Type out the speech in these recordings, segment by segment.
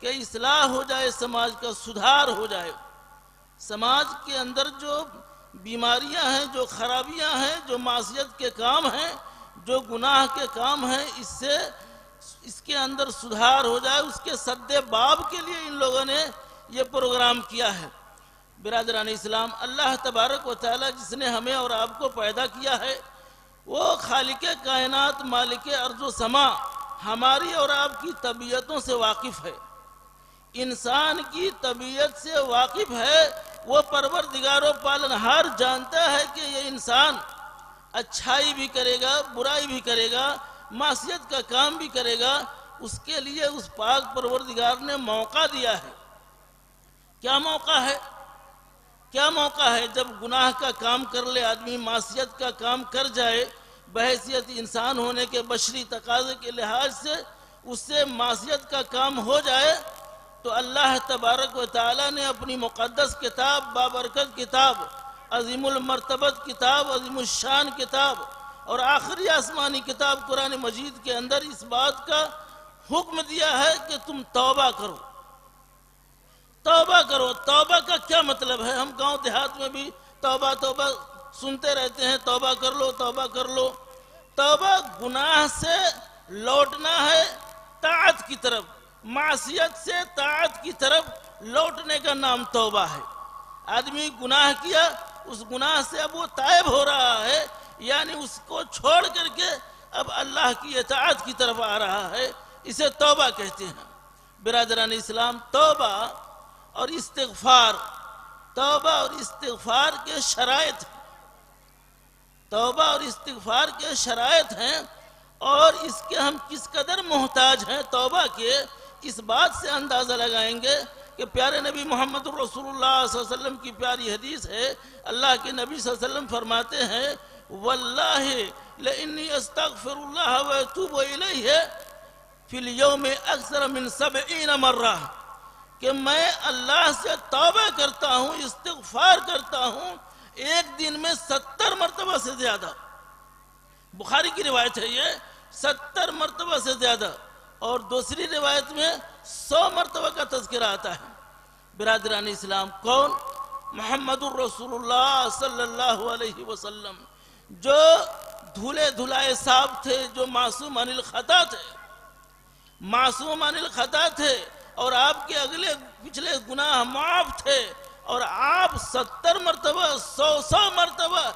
کہ اصلاح ہو جائے، سماج کا سدھار ہو جائے، سماج کے اندر جو بیماریاں ہیں، جو خرابیاں ہیں، جو معصیت کے کام ہیں، جو گناہ کے کام ہیں، اس کے اندر سدھار ہو جائے، اس کے سد باب کے لیے ان لوگوں نے یہ پروگرام کیا ہے۔ برادران اسلام، اللہ تبارک و تعالی جس نے ہمیں اور آپ کو پیدا کیا ہے، وہ خالق کائنات، مالک ارض و سما، ہماری اور آپ کی طبیعتوں سے واقف ہے، انسان کی طبیعت سے واقف ہے۔ وہ پروردگار و پالنہار جانتا ہے کہ یہ انسان اچھائی بھی کرے گا، برائی بھی کرے گا، معصیت کا کام بھی کرے گا۔ اس کے لیے اس پاک پروردگار نے موقع دیا ہے۔ کیا موقع ہے؟ کیا موقع ہے؟ جب گناہ کا کام کر لے آدمی، معصیت کا کام کر جائے، بحیثیت انسان ہونے کے بشری تقاضے کے لحاظ سے اس سے معصیت کا کام ہو جائے، تو اللہ تبارک و تعالی نے اپنی مقدس کتاب، بابرکت کتاب، عظیم المرتبت کتاب، عظیم الشان کتاب اور آخری آسمانی کتاب قرآن مجید کے اندر اس بات کا حکم دیا ہے کہ تم توبہ کرو، توبہ کرو۔ توبہ کا کیا مطلب ہے؟ ہم گاؤں دیہات میں بھی توبہ توبہ سنتے رہتے ہیں، توبہ کر لو، توبہ کر لو۔ توبہ گناہ سے لوٹنا ہے طاعت کی طرف، معصیت سے طاعت کی طرف لوٹنے کا نام توبہ ہے۔ آدمی گناہ کیا، اس گناہ سے اب وہ تائب ہو رہا ہے، یعنی اس کو چھوڑ کر کے اب اللہ کی اطاعت کی طرف آ رہا ہے، اسے توبہ کہتے ہیں۔ برادران اسلام، توبہ اور استغفار، توبہ اور استغفار کے شرائط ہیں، توبہ اور استغفار کے شرائط ہیں، اور اس کے ہم کس قدر محتاج ہیں توبہ کے، اس بات سے اندازہ لگائیں گے کہ پیارے نبی محمد رسول اللہ صلی اللہ علیہ وسلم کی پیاری حدیث ہے۔ اللہ کے نبی صلی اللہ علیہ وسلم فرماتے ہیں، واللہ لانی استغفر اللہ واتوب الیہ فی الیوم اکثر من 70 مرہ، کہ میں اللہ سے توبہ کرتا ہوں، استغفار کرتا ہوں ایک دن میں 70 مرتبہ سے زیادہ۔ بخاری کی روایت ہے یہ، 70 مرتبہ سے زیادہ، اور دوسری روایت میں 100 مرتبہ کا تذکرہ آتا ہے۔ برادران اسلام، کون؟ محمد الرسول اللہ صلی اللہ علیہ وسلم، جو دھلے دھلائے صاحب تھے، جو معصوم عن الخطا تھے، معصوم عن الخطا تھے، اور آپ کے اگلے پچھلے گناہ معاف تھے، اور آپ 70 مرتبہ 100 مرتبہ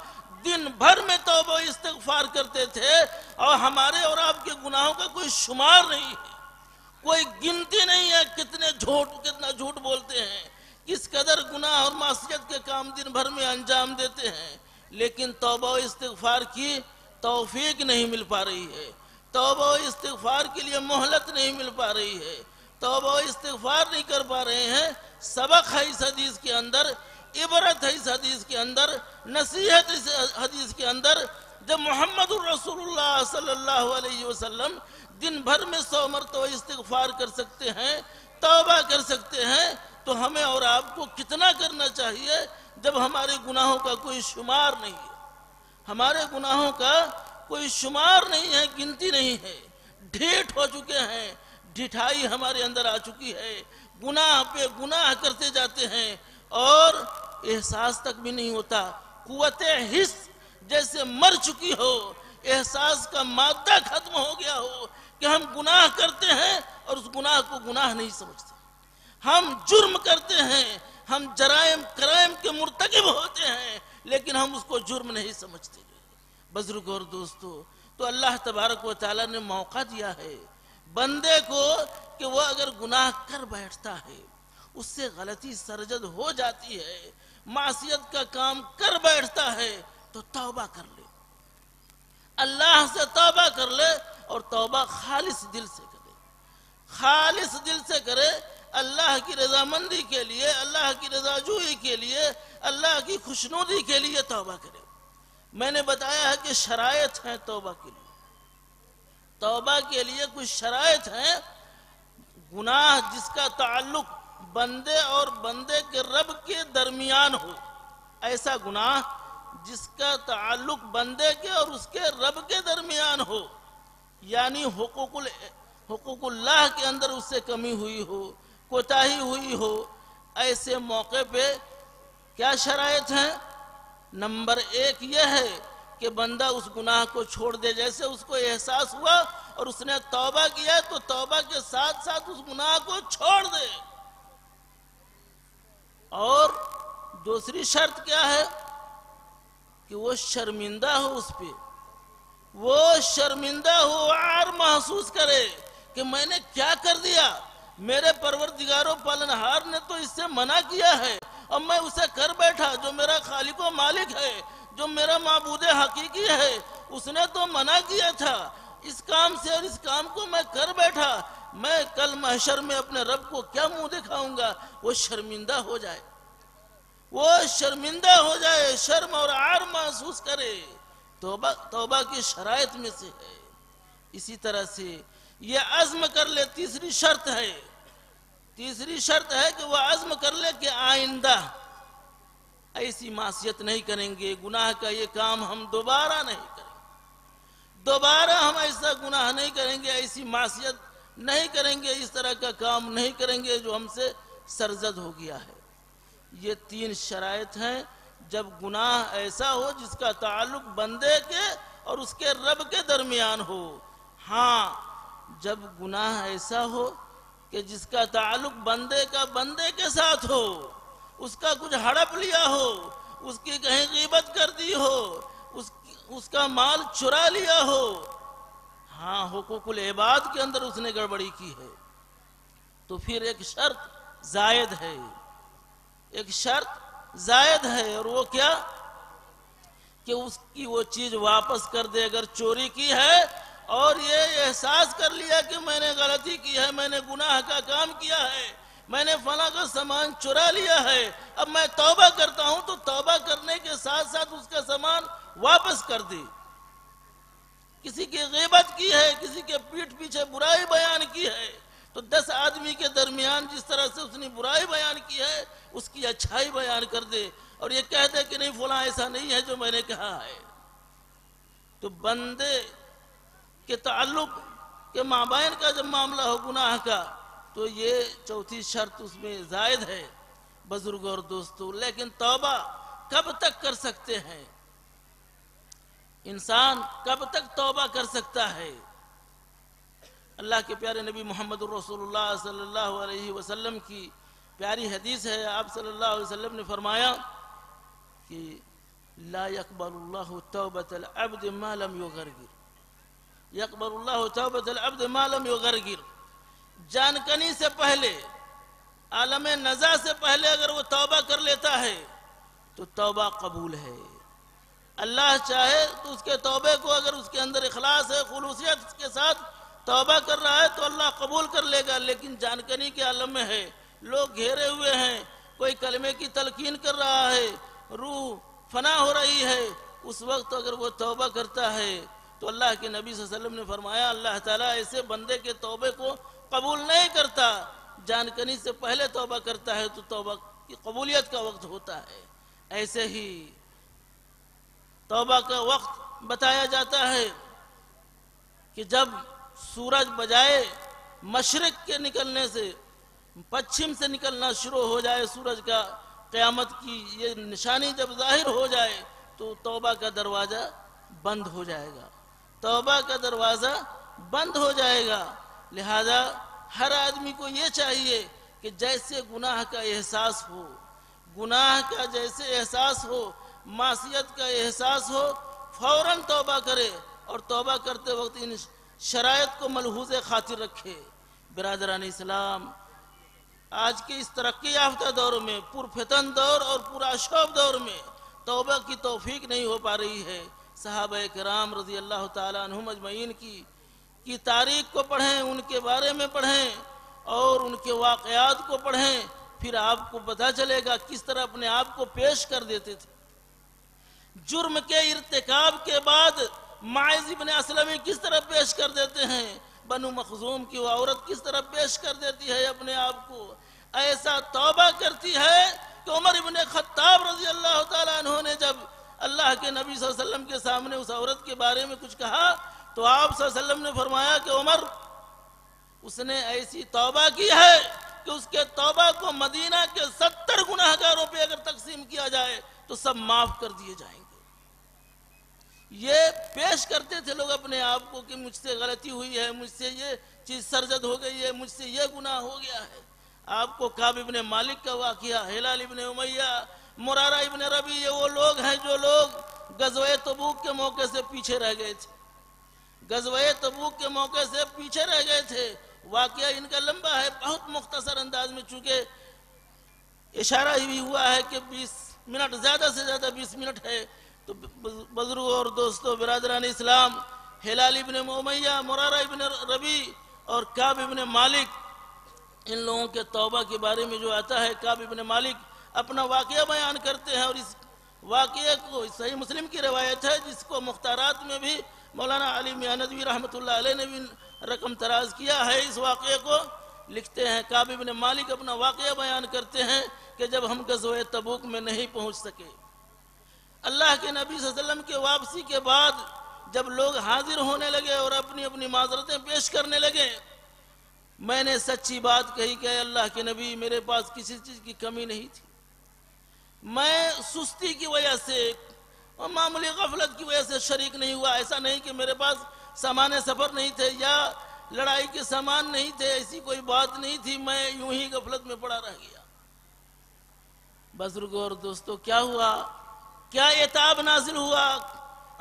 دن بھر میں توبہ استغفار کرتے تھے، اور ہمارے اور آپ کے گناہوں کا کوئی شمار نہیں ہے، کوئی گنتی نہیں ہے کتنا جھوٹ بولتے ہیں، کس قدر گناہ اور معصیت کے کام دن بھر میں انجام دیتے ہیں، لیکن توبہ و استغفار کی توفیق نہیں مل پا رہی ہے، توبہ و استغفار کے لیے مہلت نہیں مل پا رہی ہے، توبہ و استغفار نہیں کر پا رہے ہیں۔ سبق ہے اس حدیث کے اندر، عبرت ہے اس حدیث کے اندر، نصیحت اس حدیث کے اندر۔ جب محمد الرسول اللہ صلی اللہ علیہ وسلم دن بھر میں 100 مرتبہ استغفار کر سکتے ہیں، توبہ کر سکتے ہیں، تو ہمیں اور آپ کو کتنا کرنا چاہیے جب ہمارے گناہوں کا کوئی شمار نہیں ہے، ہمارے گناہوں کا کوئی شمار نہیں ہے، گنتی نہیں ہے، ڈھیٹ ہو چکے ہیں، ڈھٹائی ہمارے اندر آ چکی ہے، گناہ پہ گناہ کرتے جاتے ہیں، اور احساس تک بھی نہیں ہوتا، قوت حس جیسے مر چکی ہو، احساس کا مادہ ختم ہو گیا ہو کہ ہم گناہ کرتے ہیں اور اس گناہ کو گناہ نہیں سمجھتے، ہم جرم کرتے ہیں، ہم کرائم کے مرتکب ہوتے ہیں، لیکن ہم اس کو جرم نہیں سمجھتے۔ بزرگ اور دوستو، تو اللہ تبارک و تعالی نے موقع دیا ہے بندے کو کہ وہ اگر گناہ کر بیٹھتا ہے، اس سے غلطی سرزد ہو جاتی ہے، معصیت کا کام کر بیٹھتا ہے، تو توبہ کر لے، اللہ سے توبہ کر لے، اور توبہ خالص دل سے کرے، خالص دل سے کرے، اللہ کی رضامندی کے لیے، اللہ کی رضا جوئی کے لیے، اللہ کی خوشنودی کے لیے توبہ کرے۔ میں نے بتایا ہے کہ شرائط ہیں توبہ کے لیے، توبہ کے لیے کچھ شرائط ہیں۔ گناہ جس کا تعلق بندے اور بندے کے رب کے درمیان ہو، ایسا گناہ جس کا تعلق بندے کے اور اس کے رب کے درمیان ہو، یعنی حقوق اللہ کے اندر اس سے کمی ہوئی ہو، کوتاہی ہوئی ہو، ایسے موقع پہ کیا شرائط ہیں؟ نمبر 1 یہ ہے کہ بندہ اس گناہ کو چھوڑ دے، جیسے اس کو احساس ہوا اور اس نے توبہ کیا تو توبہ کے ساتھ ساتھ اس گناہ کو چھوڑ دے۔ اور دوسری شرط کیا ہے کہ وہ شرمندہ ہو، اس پہ وہ شرمندہ ہو، عار محسوس کرے کہ میں نے کیا کر دیا، میرے پروردگار و پالنہار نے تو اس سے منع کیا ہے اور میں اسے کر بیٹھا۔ جو میرا خالق و مالک ہے، جو میرا معبود حقیقی ہے، اس نے تو منع کیا تھا اس کام سے، اور اس کام کو میں کر بیٹھا، میں کل محشر میں اپنے رب کو کیا منہ دکھاؤں گا؟ وہ شرمندہ ہو جائے، وہ شرمندہ ہو جائے، شرم اور عار محسوس کرے۔ توبہ کی شرائط میں سے ہے۔ اسی طرح سے یہ عزم کر لے، تیسری شرط ہے کہ وہ عزم کر لے کہ آئندہ ایسی معصیت نہیں کریں گے، گناہ کا یہ کام ہم دوبارہ نہیں کریں گے، دوبارہ ہم ایسا گناہ نہیں کریں گے، ایسی معصیت نہیں کریں گے، اس طرح کا کام نہیں کریں گے جو ہم سے سرزد ہو گیا ہے۔ یہ 3 شرائط ہیں جب گناہ ایسا ہو جس کا تعلق بندے کے اور اس کے رب کے درمیان ہو۔ ہاں، جب گناہ ایسا ہو کہ جس کا تعلق بندے کا بندے کے ساتھ ہو، اس کا کچھ ہڑپ لیا ہو، اس کی کہیں غیبت کر دی ہو، اس کا مال چرا لیا ہو، ہاں حقوق العباد کے اندر اس نے گڑبڑی کی ہے، تو پھر ایک شرط زائد ہے، اور وہ کیا کہ اس کی وہ چیز واپس کر دے۔ اگر چوری کی ہے اور یہ احساس کر لیا کہ میں نے غلطی کی ہے، میں نے گناہ کا کام کیا ہے، میں نے فلاں کا سامان چرا لیا ہے، اب میں توبہ کرتا ہوں، تو توبہ کرنے کے ساتھ ساتھ اس کا سامان واپس کر دے۔ کسی کی غیبت کی ہے، کسی کے پیٹھ پیچھے برائی بیان کی ہے، تو 10 آدمی کے درمیان جس طرح سے اس نے برائی بیان کی ہے، اس کی اچھائی بیان کر دے اور یہ کہہ دے کہ نہیں فلاں ایسا نہیں ہے جو میں نے کہا ہے۔ تو بندے کے تعلق کے مابین کا جب معاملہ ہو گناہ کا، تو یہ چوتھی شرط اس میں زائد ہے بزرگ اور دوستو۔ لیکن توبہ کب تک کر سکتے ہیں؟ انسان کب تک توبہ کر سکتا ہے؟ اللہ کے پیارے نبی محمد الرسول اللہ صلی اللہ علیہ وسلم کی پیاری حدیث ہے، آپ صلی اللہ علیہ وسلم نے فرمایا کہ لا يقبل اللہ توبۃ العبد ما لم یغرگر، یقبل اللہ توبۃ العبد ما لم یغرگر۔ جان کنی سے پہلے، عالم نزا سے پہلے اگر وہ توبہ کر لیتا ہے تو توبہ قبول ہے۔ اللہ چاہے تو اس کے توبے کو، اگر اس کے اندر اخلاص ہے، خلوصیت کے ساتھ توبہ کر رہا ہے تو اللہ قبول کر لے گا۔ لیکن جانکنی کے عالم میں ہے، لوگ گھیرے ہوئے ہیں، کوئی کلمے کی تلقین کر رہا ہے، روح فنا ہو رہی ہے، اس وقت اگر وہ توبہ کرتا ہے تو اللہ کے نبی صلی اللہ علیہ وسلم نے فرمایا اللہ تعالیٰ ایسے بندے کے توبے کو قبول نہیں کرتا۔ جانکنی سے پہلے توبہ کرتا ہے تو توبہ کی قبولیت کا وقت ہوتا ہے۔ ایسے ہی توبہ کا وقت بتایا جاتا ہے کہ جب سورج بجائے مشرق کے نکلنے سے، پچھم سے نکلنا شروع ہو جائے سورج کا، قیامت کی یہ نشانی جب ظاہر ہو جائے تو توبہ کا دروازہ بند ہو جائے گا، توبہ کا دروازہ بند ہو جائے گا۔ لہذا ہر آدمی کو یہ چاہیے کہ جیسے گناہ کا احساس ہو، گناہ کا جیسے احساس ہو، معصیت کا احساس ہو، فوراً توبہ کرے، اور توبہ کرتے وقت ان شرائط کو ملحوظ خاطر رکھے۔ برادران اسلام، آج کے اس ترقی یافتہ دور میں، پرفتن دور اور پرآشوب دور میں توبہ کی توفیق نہیں ہو پا رہی ہے۔ صحابہ کرام رضی اللہ تعالیٰ عنہم اجمعین کی تاریخ کو پڑھیں، ان کے بارے میں پڑھیں اور ان کے واقعات کو پڑھیں، پھر آپ کو پتہ چلے گا کس طرح اپنے آپ کو پیش کر دیتے تھے۔ جرم کے ارتکاب کے بعد ماعز ابن اسلمی کس طرح پیش کر دیتے ہیں، بنو مخزوم کی وہ عورت کس طرح پیش کر دیتی ہے اپنے آپ کو، ایسا توبہ کرتی ہے کہ عمر ابن خطاب رضی اللہ تعالیٰ عنہ نے جب اللہ کے نبی صلی اللہ علیہ وسلم کے سامنے اس عورت کے بارے میں کچھ کہا تو آپ صلی اللہ علیہ وسلم نے فرمایا کہ عمر، اس نے ایسی توبہ کی ہے کہ اس کے توبہ کو مدینہ کے 70 گناہگاروں پہ اگر تقسیم کیا جائے تو سب معاف کر دیے جائیں گے۔ یہ پیش کرتے تھے لوگ اپنے آپ کو کہ مجھ سے غلطی ہوئی ہے، مجھ سے یہ چیز سرزد ہو گئی ہے، مجھ سے یہ گناہ ہو گیا ہے۔ آپ کو کعب ابن مالک کا واقعہ، ہلال ابن امیہ، مرارہ ابن ربی، یہ وہ لوگ ہیں جو لوگ غزوہ تبوک کے موقع سے پیچھے رہ گئے تھے، غزوہ تبوک کے موقع سے پیچھے رہ گئے تھے۔ واقعہ ان کا لمبا ہے، بہت مختصر انداز میں، چونکہ اشارہ ہی ہوا ہے کہ 20 منٹ، زیادہ سے زیادہ 20 منٹ ہے، تو بزرگوں اور دوستوں، برادران اسلام، ہلال ابن امیہ، مرارہ ابن ربی اور کعب ابن مالک، ان لوگوں کے توبہ کے بارے میں جو آتا ہے، کعب ابن مالک اپنا واقعہ بیان کرتے ہیں، اور اس واقعے کو صحیح مسلم کی روایت ہے، جس کو مختارات میں بھی مولانا علی میاں ندوی رحمۃ اللہ علیہ نے بھی رقم تراز کیا ہے۔ اس واقعے کو لکھتے ہیں، کعب ابن مالک اپنا واقعہ بیان کرتے ہیں کہ جب ہم غزوہ تبوک میں نہیں پہنچ سکے، اللہ کے نبی صلی اللہ علیہ وسلم کے واپسی کے بعد جب لوگ حاضر ہونے لگے اور اپنی اپنی معذرتیں پیش کرنے لگے، میں نے سچی بات کہی کہ اے اللہ کے نبی، میرے پاس کسی چیز کی کمی نہیں تھی، میں سستی کی وجہ سے اور معمولی غفلت کی وجہ سے شریک نہیں ہوا۔ ایسا نہیں کہ میرے پاس سامان سفر نہیں تھے یا لڑائی کے سامان نہیں تھے، ایسی کوئی بات نہیں تھی، میں یوں ہی غفلت میں پڑا رہ گیا۔ بزرگوں اور دوستوں، کیا ہوا؟ کیا عتاب نازل ہوا؟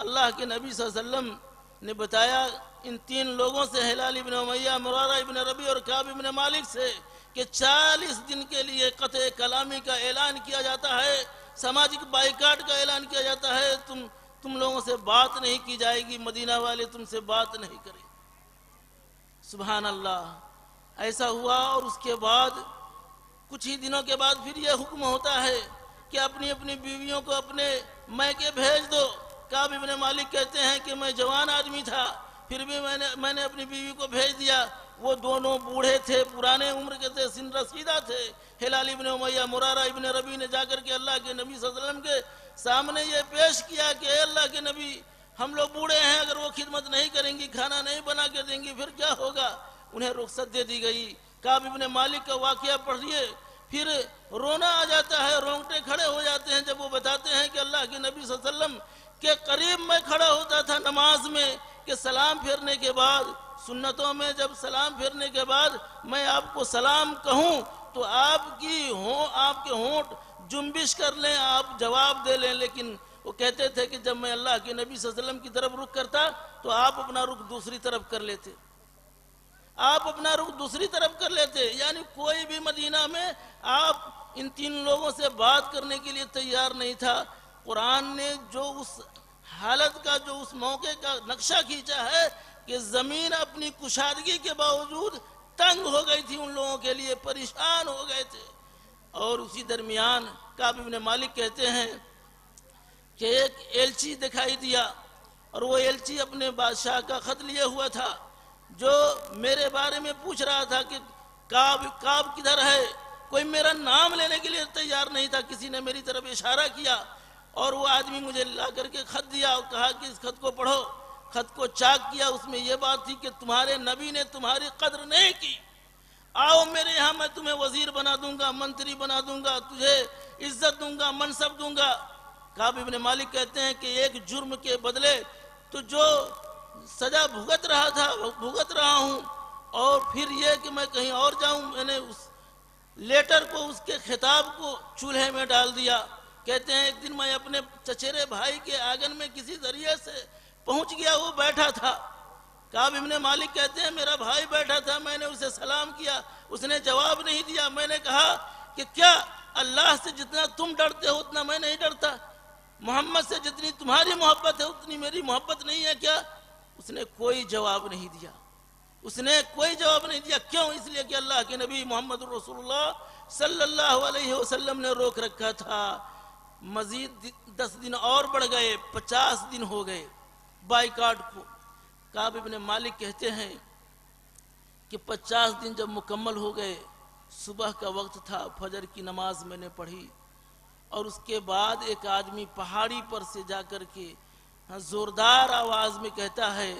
اللہ کے نبی صلی اللہ علیہ وسلم نے بتایا ان 3 لوگوں سے، ہلال ابن امیہ، مرارہ ابن ربی اور کعب ابن مالک سے، کہ 40 دن کے لیے قطع کلامی کا اعلان کیا جاتا ہے، سماجی بائیکاٹ کا اعلان کیا جاتا ہے، تم لوگوں سے بات نہیں کی جائے گی، مدینہ والے تم سے بات نہیں کریں۔ سبحان اللہ، ایسا ہوا۔ اور اس کے بعد کچھ ہی دنوں کے بعد پھر یہ حکم ہوتا ہے کہ اپنی اپنی بیویوں کو اپنے میکے بھیج دو۔ کعب ابن مالک کہتے ہیں کہ میں جوان آدمی تھا، پھر بھی میں نے اپنی بیوی کو بھیج دیا۔ وہ دونوں بوڑھے تھے، پرانے عمر کے تھے، سن رسیدہ تھے۔ ہلال ابن امیہ، مرارہ ابن ربی نے جا کر کے اللہ کے نبی صلی اللہ علیہ وسلم کے سامنے یہ پیش کیا کہ اے اللہ کے نبی، ہم لوگ بوڑھے ہیں، اگر وہ خدمت نہیں کریں گی، کھانا نہیں بنا کے دیں گی، پھر کیا ہوگا؟ انہیں رخصت دے دی گئی۔ کعب ابن مالک کا واقعہ پڑھیے، پھر رونا آ جاتا ہے، رونگٹے کھڑے ہو جاتے ہیں جب وہ بتاتے ہیں کہ اللہ کے نبی صلی اللہ علیہ وسلم کے قریب میں کھڑا ہوتا تھا نماز میں، کہ سلام پھیرنے کے بعد، سنتوں میں جب سلام پھیرنے کے بعد میں آپ کو سلام کہوں تو آپ کے ہونٹ جنبش کر لیں، آپ جواب دے لیں، لیکن وہ کہتے تھے کہ جب میں اللہ کے نبی صلی اللہ علیہ وسلم کی طرف رخ کرتا تو آپ اپنا رخ دوسری طرف کر لیتے، آپ اپنا رخ دوسری طرف کر لیتے۔ یعنی کوئی بھی مدینہ میں آپ ان 3 لوگوں سے بات کرنے کے لیے تیار نہیں تھا۔ قرآن نے جو اس حالت کا، جو اس موقع کا نقشہ کھینچا ہے کہ زمین اپنی کشادگی کے باوجود تنگ ہو گئی تھی، ان لوگوں کے لیے پریشان ہو گئے تھے۔ اور اسی درمیان کعب ابن مالک کہتے ہیں کہ ایک ایلچی دکھائی دیا، اور وہ ایلچی اپنے بادشاہ کا خط لیے ہوا تھا، جو میرے بارے میں پوچھ رہا تھا کہ کعب کدھر ہے؟ کوئی میرا نام لینے کے لیے تیار نہیں تھا، کسی نے میری طرف اشارہ کیا اور وہ آدمی مجھے لا کر کے خط دیا اور کہا کہ اس خط کو پڑھو۔ خط کو چاک کیا، اس میں یہ بات تھی کہ تمہارے نبی نے تمہاری قدر نہیں کی، آؤ میرے یہاں، میں تمہیں وزیر بنا دوں گا، منتری بنا دوں گا، تجھے عزت دوں گا، منصب دوں گا۔ کعب ابن مالک کہتے ہیں کہ ایک جرم کے بدلے تو جو سزا بھگت رہا تھا بھگت رہا ہوں، اور پھر یہ کہ میں کہیں اور جاؤں، میں نے اس لیٹر کو، اس کے خطاب کو چولہے میں ڈال دیا۔ کہتے ہیں ایک دن میں اپنے چچیرے بھائی کے آنگن میں کسی ذریعے سے پہنچ گیا، وہ بیٹھا تھا۔ کعب ابن مالک کہتے ہیں میرا بھائی بیٹھا تھا، میں نے اسے سلام کیا، اس نے جواب نہیں دیا۔ میں نے کہا کہ کیا اللہ سے جتنا تم ڈرتے ہو اتنا میں نہیں ڈرتا؟ محمد سے جتنی تمہاری محبت ہے اتنی میری محبت نہیں ہے کیا؟ اس نے کوئی جواب نہیں دیا، اس نے کوئی جواب نہیں دیا۔ کیوں؟ اس لیے کہ اللہ کے نبی محمد رسول اللہ صلی اللہ علیہ وسلم نے روک رکھا تھا۔ مزید 10 دن اور بڑھ گئے، 50 دن ہو گئے بائیکاٹ کو۔ کعب ابن مالک کہتے ہیں کہ 50 دن جب مکمل ہو گئے، صبح کا وقت تھا، فجر کی نماز میں نے پڑھی، اور اس کے بعد ایک آدمی پہاڑی پر سے جا کر کے زوردار آواز میں کہتا ہے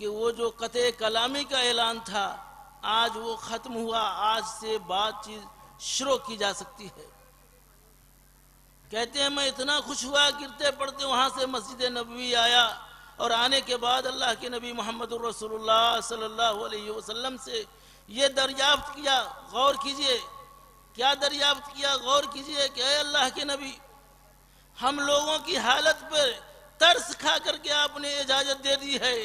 کہ وہ جو قطع کلامی کا اعلان تھا آج وہ ختم ہوا، آج سے بات چیز شروع کی جا سکتی ہے۔ کہتے ہیں میں اتنا خوش ہوا گرتے پڑتے وہاں سے مسجد نبوی آیا، اور آنے کے بعد اللہ کے نبی محمد الرسول اللہ صلی اللہ علیہ وسلم سے یہ دریافت کیا، غور کیجئے کیا دریافت کیا، غور کیجئے کہ اے اللہ کے نبی، ہم لوگوں کی حالت پر ترس کھا کر کے آپ نے اجازت دے دی ہے،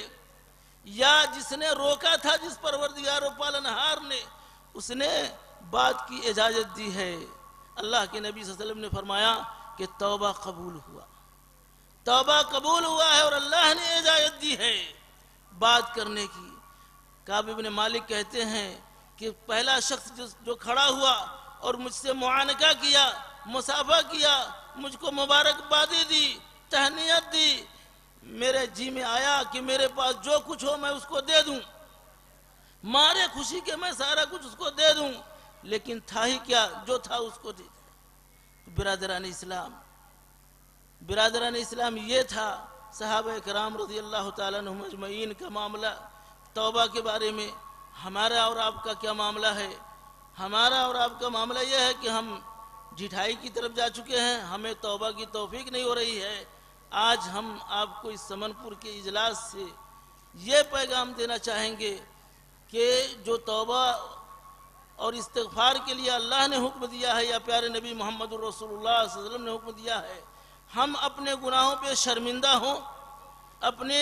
یا جس نے روکا تھا، جس پروردگار و پالنہار نے، اس نے بات کی اجازت دی ہے۔ اللہ کے نبی صلی اللہ علیہ وسلم نے فرمایا کہ توبہ قبول ہوا، توبہ قبول ہوا ہے، اور اللہ نے اجازت دی ہے بات کرنے کی۔ کعب بن مالک کہتے ہیں کہ پہلا شخص جو کھڑا ہوا اور مجھ سے معانقہ کیا، مصافحہ کیا، مجھ کو مبارکبادی دی، تہنیت دی، میرے جی میں آیا کہ میرے پاس جو کچھ ہو میں اس کو دے دوں، مارے خوشی کے میں سارا کچھ اس کو دے دوں، لیکن تھا ہی کیا، جو تھا اس کو دے دیا۔ برادران اسلام یہ تھا صحابہ کرام رضی اللہ تعالیٰ عنہم اجمعین کا معاملہ۔ توبہ کے بارے میں ہمارا اور آپ کا کیا معاملہ ہے؟ ہمارا اور آپ کا معاملہ یہ ہے کہ ہم جھٹائی کی طرف جا چکے ہیں، ہمیں توبہ کی توفیق نہیں ہو رہی ہے۔ آج ہم آپ کو اس سمن پور کے اجلاس سے یہ پیغام دینا چاہیں گے کہ جو توبہ اور استغفار کے لیے اللہ نے حکم دیا ہے، یا پیارے نبی محمد الرسول اللہ صلی اللہ علیہ وسلم نے حکم دیا ہے، ہم اپنے گناہوں پہ شرمندہ ہوں، اپنے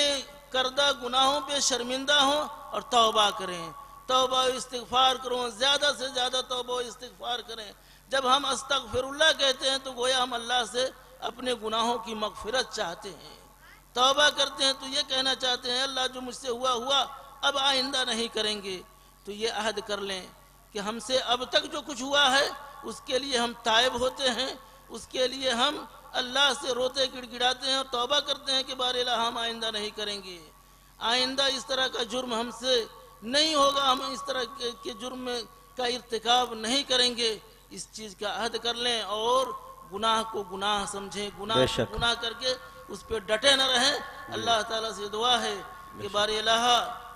کردہ گناہوں پہ شرمندہ ہوں اور توبہ کریں، توبہ و استغفار کروں، زیادہ سے زیادہ توبہ و استغفار کریں۔ جب ہم استغفر اللہ کہتے ہیں تو گویا ہم اللہ سے اپنے گناہوں کی مغفرت چاہتے ہیں۔ توبہ کرتے ہیں تو یہ کہنا چاہتے ہیں اللہ جو مجھ سے ہوا اب آئندہ نہیں کریں گے۔ تو یہ عہد کر لیں کہ ہم سے اب تک جو کچھ ہوا ہے اس کے لیے ہم تائب ہوتے ہیں، اس کے لیے ہم اللہ سے روتے گڑ گڑاتے ہیں اور توبہ کرتے ہیں کہ بار الہ ہم آئندہ نہیں کریں گے، آئندہ اس طرح کا جرم ہم سے نہیں ہوگا، ہم اس طرح کے جرم کا ارتکاب نہیں کریں گے۔ اس چیز کا عہد کر لیں اور گناہ کو گناہ سمجھیں، گناہ کر کے اس پہ ڈٹے نہ رہیں۔ اللہ تعالیٰ سے دعا ہے کہ بار الہ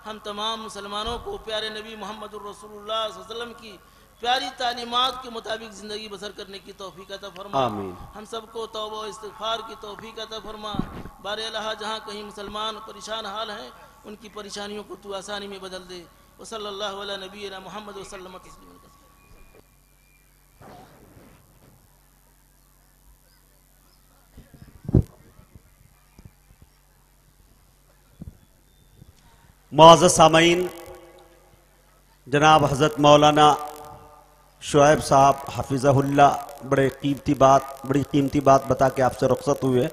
ہم تمام مسلمانوں کو پیارے نبی محمد الرسول اللہ صلی اللہ علیہ وسلم کی پیاری تعلیمات کے مطابق زندگی بسر کرنے کی توفیق عطا فرما، ہم سب کو توبہ و استغفار کی توفیق عطا فرما۔ بار الہ جہاں کہیں مسلمان پریشان حال ہیں ان کی پریشانیوں کو تو آسانی میں بدل دے۔ وصلی اللہ علی نبینا محمد وسلم تسلیما کثیرا۔ معزز سامعین، جناب حضرت مولانا شعیب صاحب حفظہ اللہ بڑی قیمتی بات بتا کے آپ سے رخصت ہوئے۔